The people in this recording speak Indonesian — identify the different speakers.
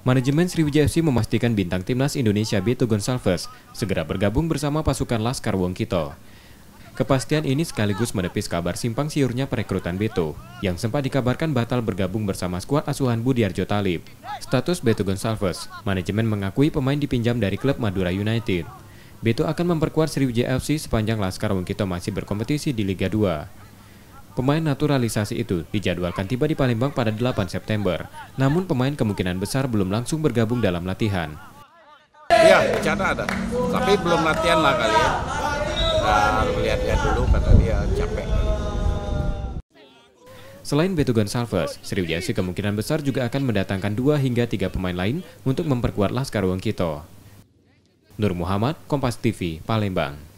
Speaker 1: Manajemen Sriwijaya FC memastikan bintang timnas Indonesia Beto Gonçalves segera bergabung bersama pasukan Laskar Wongkito. Kepastian ini sekaligus menepis kabar simpang siurnya perekrutan Beto, yang sempat dikabarkan batal bergabung bersama skuad asuhan Budiarjo Thalib. Status Beto Gonçalves, manajemen mengakui pemain dipinjam dari klub Madura United. Beto akan memperkuat Sriwijaya FC sepanjang Laskar Wongkito masih berkompetisi di Liga 2. Pemain naturalisasi itu dijadwalkan tiba di Palembang pada 8 September. Namun pemain kemungkinan besar belum langsung bergabung dalam latihan.
Speaker 2: Iya, rencana ada. Tapi belum latihan lah kali ya. Nah, lihat-lihat dulu, kata dia capek.
Speaker 1: Selain Beto Gonçalves, Sriwijaya FC kemungkinan besar juga akan mendatangkan 2 hingga 3 pemain lain untuk memperkuat Laskar Wongkito. Nur Muhammad, Kompas TV, Palembang.